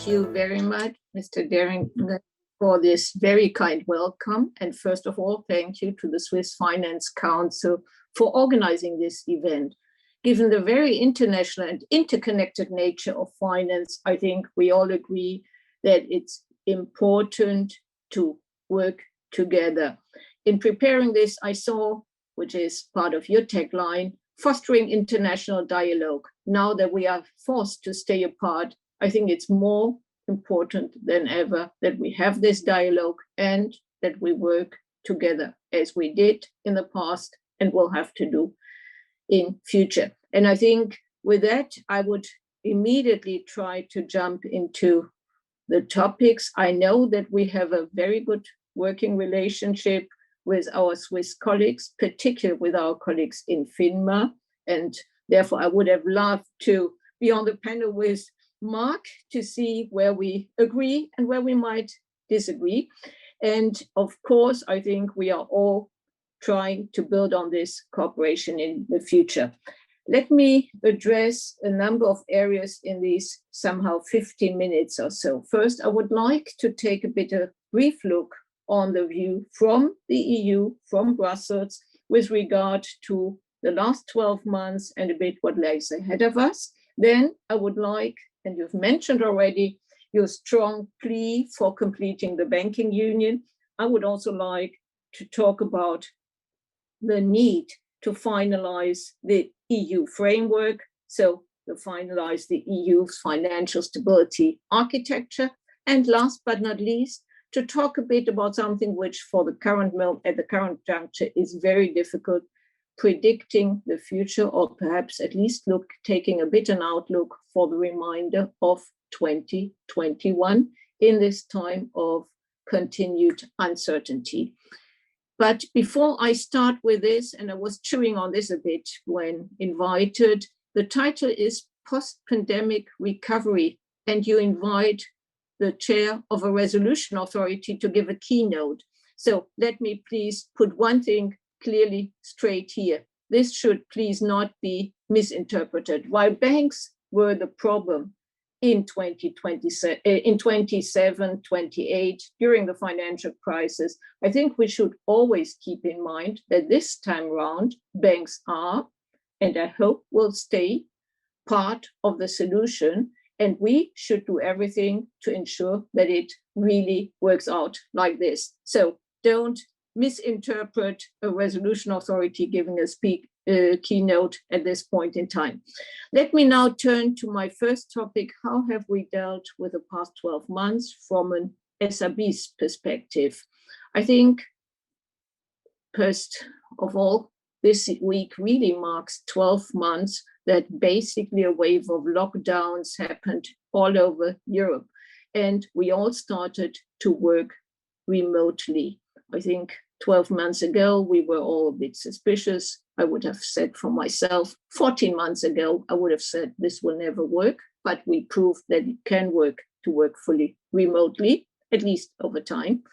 you very much, Mr. Daring, for this very kind welcome. And first of all, thank you to the Swiss Finance Council for organizing this event. Given the very international and interconnected nature of finance, I think we all agree that it's important to work together. In preparing this, I saw, which is part of your tagline, fostering international dialogue. Now that we are forced to stay apart, I think it's more important than ever that we have this dialogue and that we work together as we did in the past and will have to do in future. And I think with that, I would immediately try to jump into the topics. I know that we have a very good working relationship with our Swiss colleagues, particularly with our colleagues in FINMA. And therefore, I would have loved to be on the panel with Mark to see where we agree and where we might disagree. And of course, I think we are all trying to build on this cooperation in the future. Let me address a number of areas in these somehow 15 minutes or so. First, I would like to take a bit of brief look on the view from the EU, from Brussels, with regard to the last 12 months and a bit what lies ahead of us. Then I would like, and you've mentioned already, your strong plea for completing the banking union. I would also like to talk about the need to finalize the EU framework, so to finalize the EU's financial stability architecture. And last but not least, to talk a bit about something which for the current moment, at the current juncture, is very difficult, predicting the future, or perhaps at least taking a bit an outlook for the remainder of 2021 in this time of continued uncertainty. But before I start with this, and I was chewing on this a bit when invited, the title is Post-Pandemic Recovery, and you invite the chair of a resolution authority to give a keynote. So let me please put one thing clearly straight here. This should please not be misinterpreted. While banks were the problem in 27, 28, during the financial crisis, I think we should always keep in mind that this time around, banks are, and I hope will stay, part of the solution. And we should do everything to ensure that it really works out like this. So don't misinterpret a resolution authority giving a keynote at this point in time. Let me now turn to my first topic. How have we dealt with the past 12 months from an SRB's perspective? I think, first of all, this week really marks 12 months that basically a wave of lockdowns happened all over Europe. And we all started to work remotely. I think 12 months ago, we were all a bit suspicious. I would have said for myself, 14 months ago, I would have said this will never work, but we proved that it can work to work fully remotely, at least over time.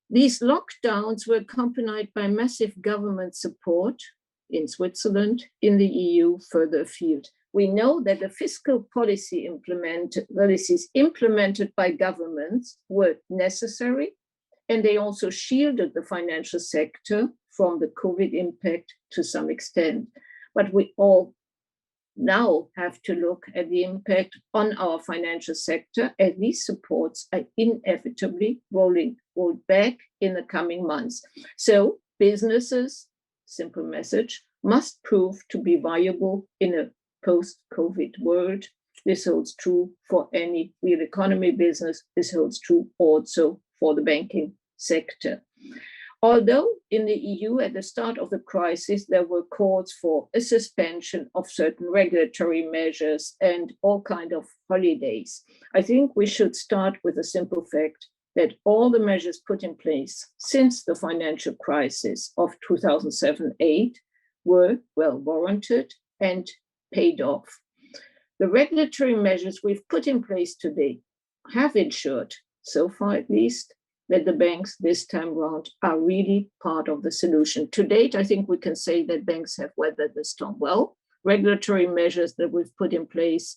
These lockdowns were accompanied by massive government support in Switzerland, in the EU, further afield. We know that the fiscal policies implemented by governments were necessary, and they also shielded the financial sector from the COVID impact to some extent. But we all now have to look at the impact on our financial sector, as these supports are inevitably rolled back in the coming months. So businesses, simple message, must prove to be viable in a post-COVID world. This holds true for any real economy business. This holds true also for the banking sector. Although in the EU at the start of the crisis, there were calls for a suspension of certain regulatory measures and all kinds of holidays, I think we should start with a simple fact that all the measures put in place since the financial crisis of 2007-8 were well warranted and paid off. The regulatory measures we've put in place today have ensured, so far at least, that the banks this time around are really part of the solution. To date, I think we can say that banks have weathered the storm well. Regulatory measures that we've put in place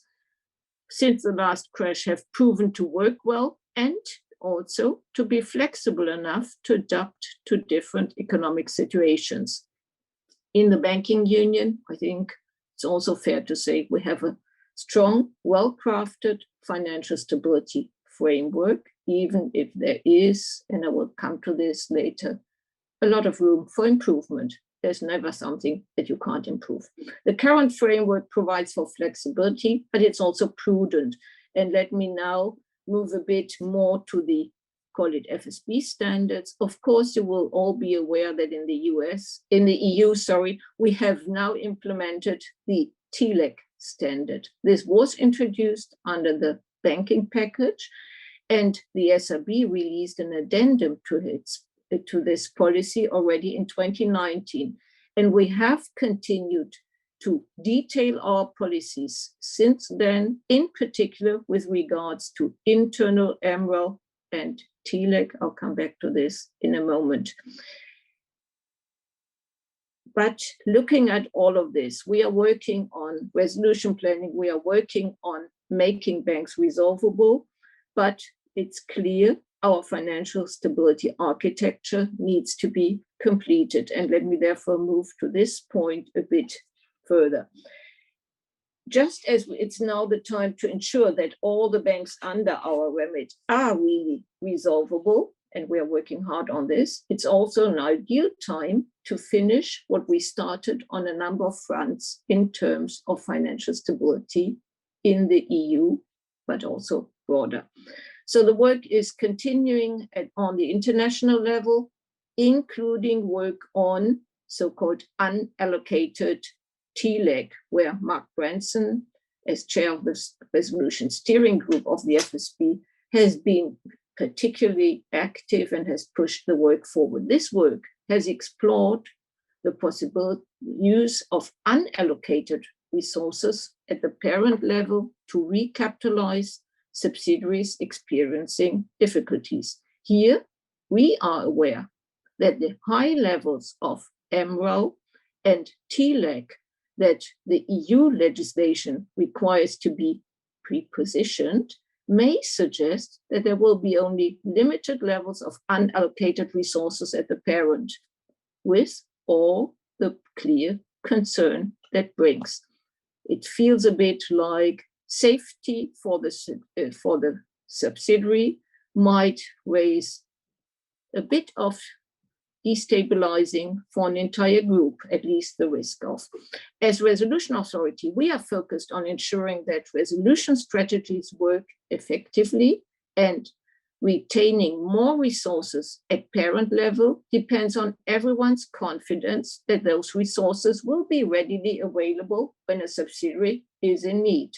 since the last crash have proven to work well and also to be flexible enough to adapt to different economic situations. In the banking union, I think it's also fair to say we have a strong, well-crafted financial stability framework, even if there is, and I will come to this later, a lot of room for improvement. There's never something that you can't improve. The current framework provides for flexibility, but it's also prudent. And let me now move a bit more to the, call it FSB standards. Of course, you will all be aware that in the EU, we have now implemented the TLAC standard. This was introduced under the banking package, and the SRB released an addendum to this policy already in 2019. And we have continued to detail our policies since then, in particular with regards to internal MREL and TLAC. I'll come back to this in a moment. But looking at all of this, we are working on resolution planning, we are working on making banks resolvable, but it's clear our financial stability architecture needs to be completed. And let me therefore move to this point a bit further. Just as it's now the time to ensure that all the banks under our remit are really resolvable, and we are working hard on this, it's also an ideal time to finish what we started on a number of fronts in terms of financial stability in the EU, but also broader. So the work is continuing on the international level, including work on so-called unallocated TLAC, where Mark Branson, as chair of the resolution steering group of the FSB, has been particularly active and has pushed the work forward. This work has explored the possible use of unallocated resources at the parent level to recapitalize subsidiaries experiencing difficulties. Here, we are aware that the high levels of MREL and TLAC that the EU legislation requires to be prepositioned may suggest that there will be only limited levels of unallocated resources at the parent, with all the clear concern that brings. It feels a bit like safety for the subsidiary might raise a bit of destabilizing for an entire group, at least the risk of. As resolution authority, we are focused on ensuring that resolution strategies work effectively, and retaining more resources at parent level depends on everyone's confidence that those resources will be readily available when a subsidiary is in need.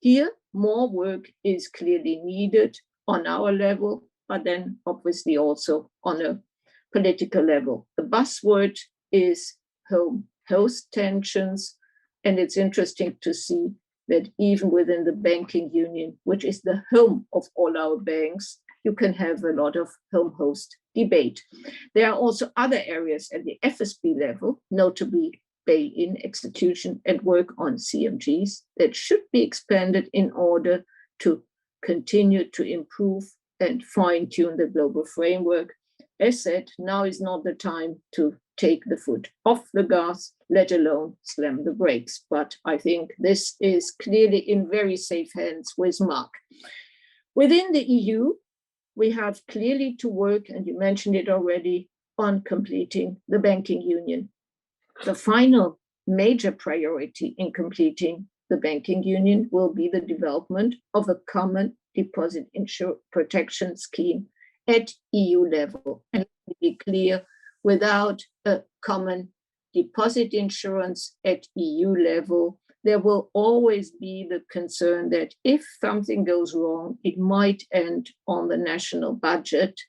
Here, more work is clearly needed on our level, but then obviously also on a political level. The buzzword is home-host tensions, and it's interesting to see that even within the banking union, which is the home of all our banks, you can have a lot of home-host debate. There are also other areas at the FSB level, notably bail-in execution and work on CMGs, that should be expanded in order to continue to improve and fine-tune the global framework. As said, now is not the time to take the foot off the gas, let alone slam the brakes. But I think this is clearly in very safe hands with Mark. Within the EU, we have clearly to work, and you mentioned it already, on completing the banking union. The final major priority in completing the banking union will be the development of a common deposit protection scheme at EU level. And to be clear, without a common deposit insurance at EU level, there will always be the concern that if something goes wrong, it might end on the national budget,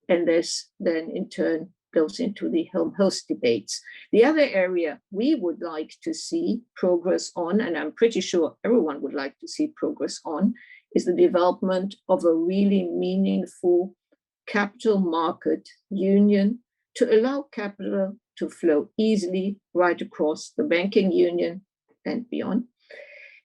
and this then in turn goes into the home host debates. The other area we would like to see progress on, and I'm pretty sure everyone would like to see progress on, is the development of a really meaningful capital market union to allow capital to flow easily right across the banking union and beyond.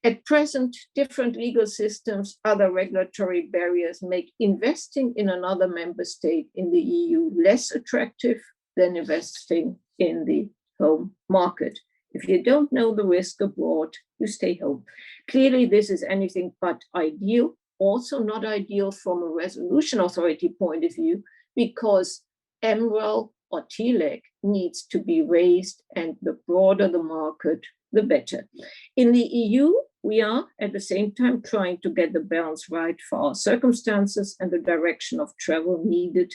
At present, different legal systems, other regulatory barriers make investing in another member state in the EU less attractive than investing in the home market. If you don't know the risk abroad, you stay home. Clearly, this is anything but ideal, also not ideal from a resolution authority point of view, because MREL or TLAC needs to be raised, and the broader the market, the better. In the EU, we are at the same time trying to get the balance right for our circumstances, and the direction of travel needed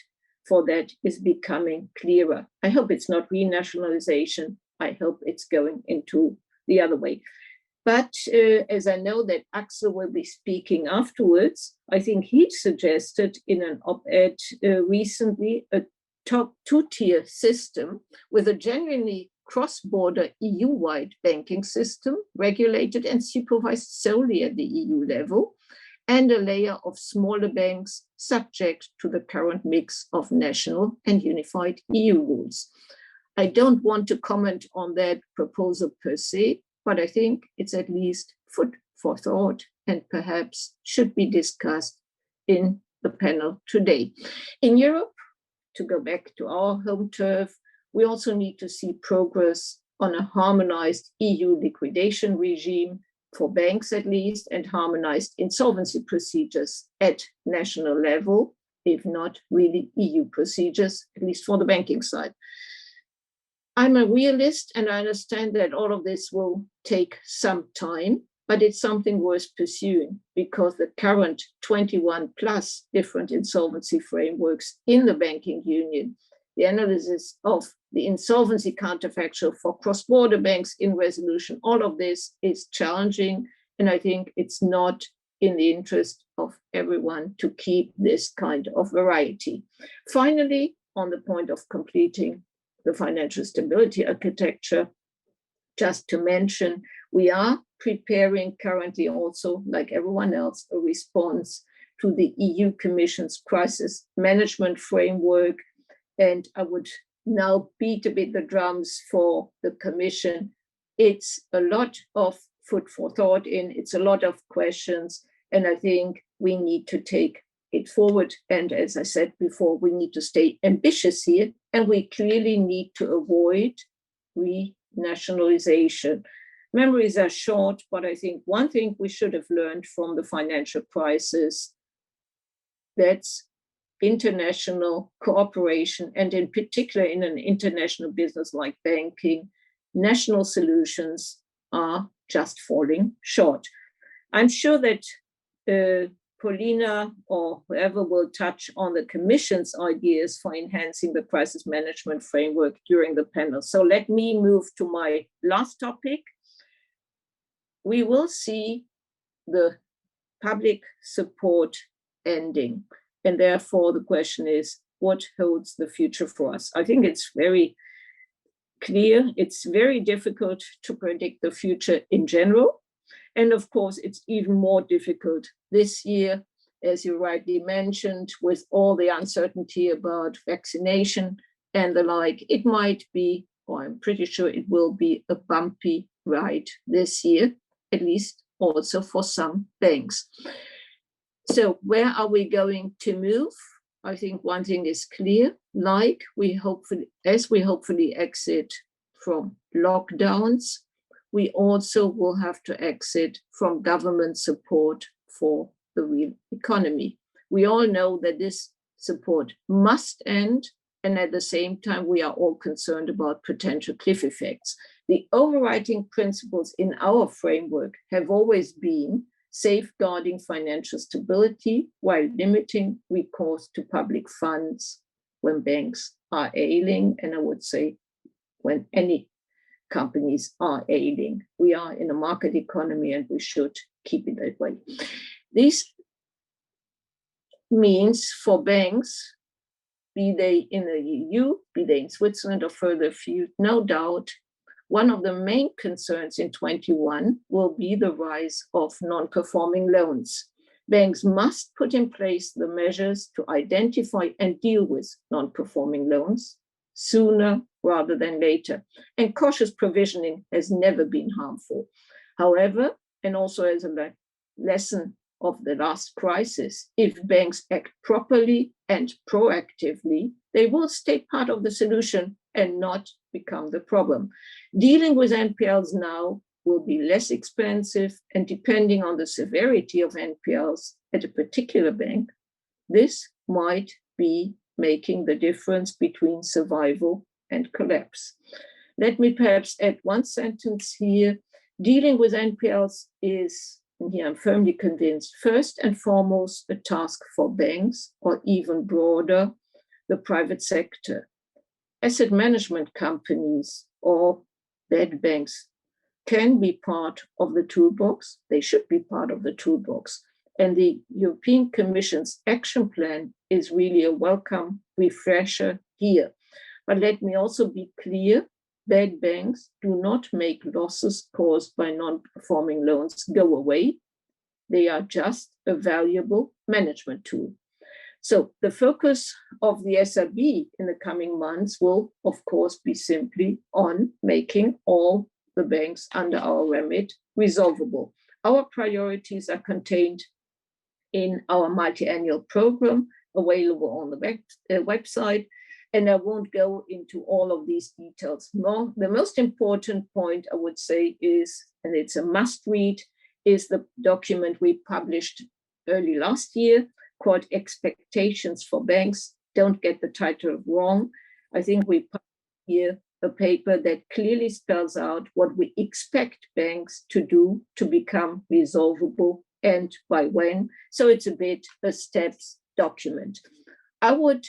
for that is becoming clearer. I hope it's not renationalization. I hope it's going into the other way. But as I know that Axel will be speaking afterwards, I think he suggested in an op-ed recently a top two-tier system with a genuinely cross-border EU-wide banking system, regulated and supervised solely at the EU level, and a layer of smaller banks subject to the current mix of national and unified EU rules. I don't want to comment on that proposal per se, but I think it's at least food for thought and perhaps should be discussed in the panel today. In Europe, to go back to our home turf, we also need to see progress on a harmonized EU liquidation regime for banks at least, and harmonized insolvency procedures at national level, if not really EU procedures, at least for the banking side. I'm a realist, and I understand that all of this will take some time, but it's something worth pursuing, because the current 21 plus different insolvency frameworks in the banking union, the analysis of the insolvency counterfactual for cross-border banks in resolution, all of this is challenging, and I think it's not in the interest of everyone to keep this kind of variety. Finally, on the point of completing the financial stability architecture, just to mention, we are preparing currently also, like everyone else, a response to the EU Commission's crisis management framework. And I would now beat a bit the drums for the Commission. It's a lot of food for thought it's a lot of questions, and I think we need to take it forward. And as I said before, we need to stay ambitious here, and we clearly need to avoid renationalization. Memories are short, but I think one thing we should have learned from the financial crisis, that's international cooperation, and in particular in an international business like banking, national solutions are just falling short. I'm sure that Paulina or whoever will touch on the Commission's ideas for enhancing the crisis management framework during the panel. So let me move to my last topic. We will see the public support ending. And therefore, the question is, what holds the future for us? I think it's very clear. It's very difficult to predict the future in general. And of course, it's even more difficult this year, as you rightly mentioned, with all the uncertainty about vaccination and the like. It might be, or I'm pretty sure it will be, a bumpy ride this year, at least also for some banks. So where are we going to move? I think one thing is clear, like as we hopefully exit from lockdowns, we also will have to exit from government support for the real economy. We all know that this support must end, and at the same time, we are all concerned about potential cliff effects. The overriding principles in our framework have always been safeguarding financial stability while limiting recourse to public funds when banks are ailing, and I would say when any companies are ailing. We are in a market economy and we should keep it that way. This means for banks, be they in the EU, be they in Switzerland or further afield, no doubt, one of the main concerns in 21 will be the rise of non-performing loans. Banks must put in place the measures to identify and deal with non-performing loans sooner rather than later. And cautious provisioning has never been harmful. However, and also as a lesson of the last crisis, if banks act properly and proactively, they will stay part of the solution and not become the problem. Dealing with NPLs now will be less expensive, and depending on the severity of NPLs at a particular bank, this might be making the difference between survival and collapse. Let me perhaps add one sentence here. Dealing with NPLs is, and here I'm firmly convinced, first and foremost a task for banks, or even broader, the private sector. Asset management companies or bad banks can be part of the toolbox. They should be part of the toolbox. And the European Commission's action plan is really a welcome refresher here. But let me also be clear, bad banks do not make losses caused by non-performing loans go away. They are just a valuable management tool. So the focus of the SRB in the coming months will, of course, be simply on making all the banks under our remit resolvable. Our priorities are contained in our multi-annual program available on the website, and I won't go into all of these details. The most important point I would say is, and it's a must read, is the document we published early last year called Expectations for Banks. Don't get the title wrong. I think we published here a paper that clearly spells out what we expect banks to do to become resolvable and by when. So it's a bit a steps document. I would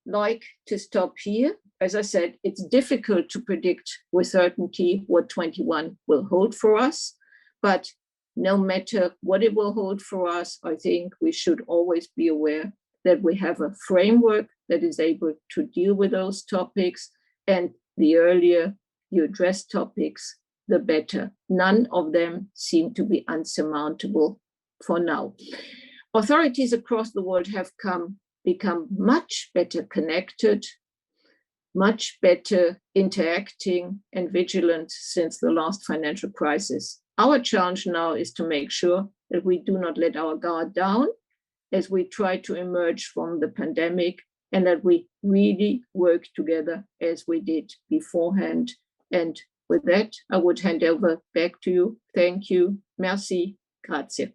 like to stop here. As I said, it's difficult to predict with certainty what 21 will hold for us, but no matter what it will hold for us, I think we should always be aware that we have a framework that is able to deal with those topics, and the earlier you address topics, the better. None of them seem to be unsurmountable for now. Authorities across the world have become much better connected, much better interacting and vigilant since the last financial crisis. Our challenge now is to make sure that we do not let our guard down as we try to emerge from the pandemic, and that we really work together as we did beforehand. And with that, I would hand over back to you. Thank you. Merci. Grazie.